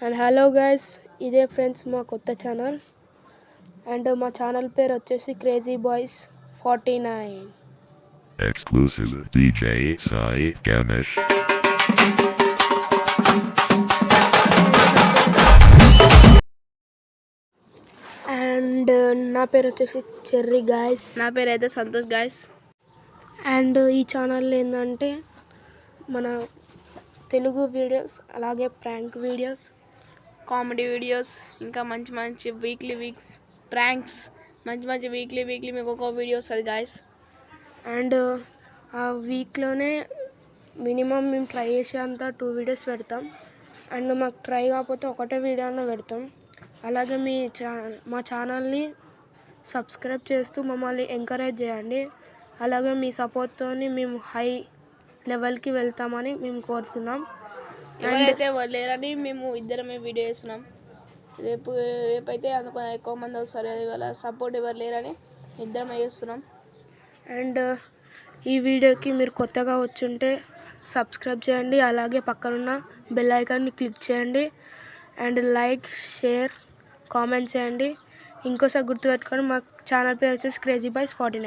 And hello guys, ఇదే friends మా కొత్త ఛానల్. అండ్ మా ఛానల్ పేరు వచ్చేసి crazy boys 49. Exclusive DJ Sai Ganesh. And నా పేరు వచ్చేసి చెర్రీ గాయస్. నా పేరు అయితే సంతోష్ గాయస్. అండ్ ఈ ఛానల్ ఏంటంటే మన తెలుగు వీడియోస్, అలాగే ప్రాంక్ వీడియోస్, కామెడీ వీడియోస్, ఇంకా మంచి మంచి వీక్స్ ప్రాంక్స్, మంచి వీక్లీ మీకు ఒక వీడియో వస్తుంది గాయస్. అండ్ ఆ వీక్లోనే మినిమం మేము ట్రై చేసేంత 2 వీడియోస్ పెడతాం. అండ్ మాకు ట్రై కాకపోతే ఒకటే వీడియో అన్న పెడతాం. అలాగే మా ఛానల్ని సబ్స్క్రైబ్ చేస్తూ మమ్మల్ని ఎంకరేజ్ చేయండి. అలాగే మీ సపోర్ట్తో మేము హై లెవెల్కి వెళ్తామని మేము కోరుతున్నాం. ఎవరైతే లేరని మేము ఇద్దరమే వీడియో చేస్తున్నాం. రేపైతే అందుకు ఎక్కువ మంది వస్తారు. వాళ్ళ సపోర్ట్ ఎవరు లేరని ఇద్దరమే చేస్తున్నాం. అండ్ ఈ వీడియోకి మీరు కొత్తగా వచ్చుంటే సబ్స్క్రైబ్ చేయండి. అలాగే పక్కనున్న బెల్ ఐకాన్ని క్లిక్ చేయండి. అండ్ లైక్, షేర్, కామెంట్ చేయండి. ఇంకోసారి గుర్తుపెట్టుకొని మా ఛానల్ పేరు వచ్చేసి క్రేజీ బాయ్స్ 49.